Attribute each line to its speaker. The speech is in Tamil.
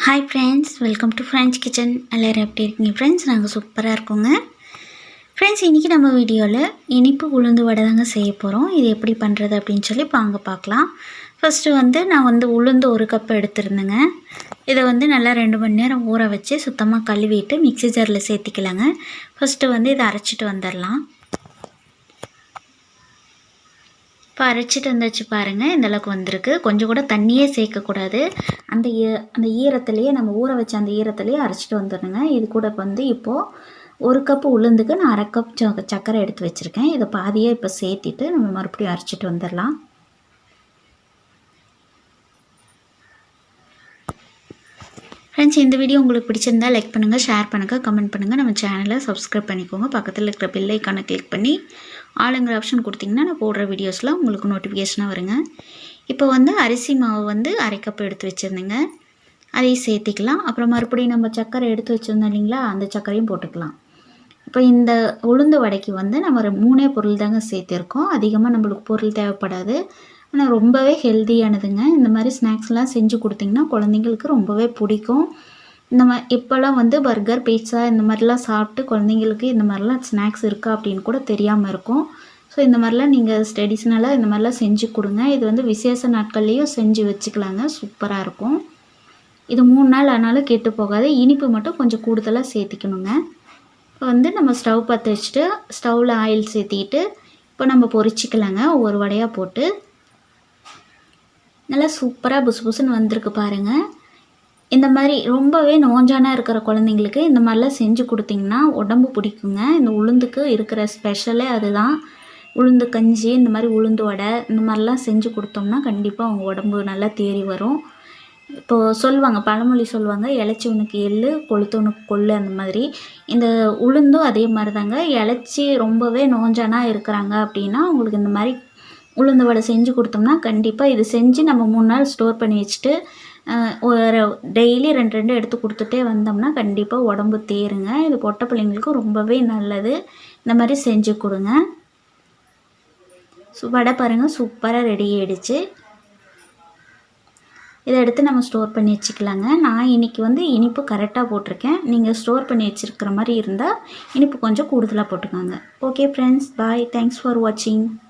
Speaker 1: Hi friends, welcome to friends kitchen. எல்லோரும் எப்படி இருக்கீங்க ஃப்ரெண்ட்ஸ்? நாங்கள் சூப்பராக இருக்கோங்க ஃப்ரெண்ட்ஸ். இன்றைக்கி நம்ம வீடியோவில் இனிப்பு உளுந்து வடை தாங்க செய்ய போகிறோம். இது எப்படி பண்ணுறது அப்படின்னு சொல்லி வாங்க பார்க்கலாம். ஃபஸ்ட்டு நான் உளுந்து 1 கப் எடுத்துருந்தேங்க. இதை நல்லா 2 மணி நேரம் ஊற வச்சு சுத்தமாக கழுவிட்டு மிக்ஸி ஜாரில் சேர்த்திக்கலாங்க. ஃபஸ்ட்டு இதை அரைச்சிட்டு வந்துடலாம். இப்போ அரைச்சிட்டு வந்துச்சு பாருங்கள், இந்தளவுக்கு வந்திருக்கு. கொஞ்சம் கூட தண்ணியே சேர்க்கக்கூடாது. அந்த ஈரத்துலேயே நம்ம ஊற வச்ச அந்த ஈரத்துலேயே அரைச்சிட்டு வந்துடணுங்க. இது கூட இப்போது 1 கப் உளுந்துக்கு நான் 1/2 கப் சர்க்கரை எடுத்து வச்சுருக்கேன். இதை பாதியே இப்போ சேர்த்திட்டு நம்ம மறுபடியும் அரைச்சிட்டு வந்துடலாம். ஃப்ரெண்ட்ஸ், இந்த வீடியோ உங்களுக்கு பிடிச்சிருந்தால் லைக் பண்ணுங்கள், ஷேர் பண்ணுங்கள், கமெண்ட் பண்ணுங்கள். நம்ம சேனலை சப்ஸ்கிரைப் பண்ணிக்கோங்க. பக்கத்தில் இருக்கிற பெல் ஐக்கானை கிளிக் பண்ணி ஆளுங்கிற ஆப்ஷன் கொடுத்திங்கன்னா நான் போடுற வீடியோஸ்லாம் உங்களுக்கு நோட்டிஃபிகேஷனாக வருங்க. இப்போ அரிசி மாவு 1/2 கப் எடுத்து வச்சுருந்தேங்க. அதையும் சேர்த்திக்கலாம். அப்புறம் மறுபடியும் நம்ம சர்க்கரை எடுத்து வச்சுருந்தோம் இல்லைங்களா, அந்த சர்க்கரையும் போட்டுக்கலாம். இப்போ இந்த உளுந்து வடைக்கு நம்ம 3 பொருள் தாங்க சேர்த்திருக்கோம். அதிகமாக நம்மளுக்கு பொருள் தேவைப்படாது. ஆனால் ரொம்பவே ஹெல்த்தியானதுங்க. இந்த மாதிரி ஸ்நாக்ஸ்லாம் செஞ்சு கொடுத்திங்கன்னா குழந்தைங்களுக்கு ரொம்பவே பிடிக்கும். இப்போல்லாம் பர்கர், பீட்சா இந்த மாதிரிலாம் சாப்பிட்டு குழந்தைங்களுக்கு இந்த மாதிரிலாம் ஸ்நாக்ஸ் இருக்கா அப்படின்னு கூட தெரியாமல் இருக்கும். ஸோ இந்த மாதிரிலாம் நீங்கள் ட்ரெடிஷ்னலாக இந்த மாதிரிலாம் செஞ்சு கொடுங்க. இது விசேஷ நாட்கள்லேயும் செஞ்சு வச்சுக்கலாங்க. சூப்பராக இருக்கும். இது 3 நாள் ஆனாலும் கெட்டு போகாது. இனிப்பு மட்டும் கொஞ்சம் கூடுதலாக சேர்த்திக்கணுங்க. இப்போ நம்ம ஸ்டவ் பற்ற வச்சுட்டு ஸ்டவ்வில் ஆயில் சேர்த்திக்கிட்டு இப்போ நம்ம பொரிச்சிக்கலாங்க. ஒவ்வொரு வடையாக போட்டு நல்லா சூப்பராக புசு புசுன்னு வந்திருக்கு பாருங்கள். இந்த மாதிரி ரொம்பவே நோஞ்சானா இருக்கிற குழந்தைங்களுக்கு இந்த மாதிரிலாம் செஞ்சு கொடுத்திங்கன்னா உடம்பு பிடிக்குங்க. இந்த உளுந்துக்கு இருக்கிற ஸ்பெஷலே அதுதான். உளுந்து கஞ்சி, இந்த மாதிரி உளுந்து வடை இந்த மாதிரிலாம் செஞ்சு கொடுத்தோம்னா கண்டிப்பாக அவங்க உடம்பு நல்லா தேறி வரும். இப்போது சொல்லுவாங்க, பழமொழி சொல்லுவாங்க, இளைச்சவனுக்கு எள்ளு, கொளுத்தவனுக்கு கொள்ளு. அந்த மாதிரி இந்த உளுந்தும் அதே மாதிரி தாங்க. இளைச்சி ரொம்பவே நோஞ்சானா இருக்கிறாங்க அப்படின்னா அவங்களுக்கு இந்த மாதிரி உளுந்து வடை செஞ்சு கொடுத்தோம்னா கண்டிப்பாக இது செஞ்சு நம்ம 3 நாள் ஸ்டோர் பண்ணி வச்சுட்டு ஒரு டெய்லி 2 எடுத்து கொடுத்துட்டே வந்தோம்னா கண்டிப்பாக உடம்பு தேருங்க. இது பொட்டை பிள்ளைங்களுக்கு ரொம்பவே நல்லது. இந்த மாதிரி செஞ்சு கொடுங்க. வடை பாருங்கள், சூப்பராக ரெடி ஆகிடுச்சு. இதை எடுத்து நம்ம ஸ்டோர் பண்ணி வச்சுக்கலாங்க. நான் இன்றைக்கி இனிப்பு கரெக்டாக போட்டிருக்கேன். நீங்கள் ஸ்டோர் பண்ணி வச்சுருக்கிற மாதிரி இருந்தால் இனிப்பு கொஞ்சம் கூடுதலாக போட்டுக்கோங்க. Okay friends, bye. Thanks for வாட்சிங்.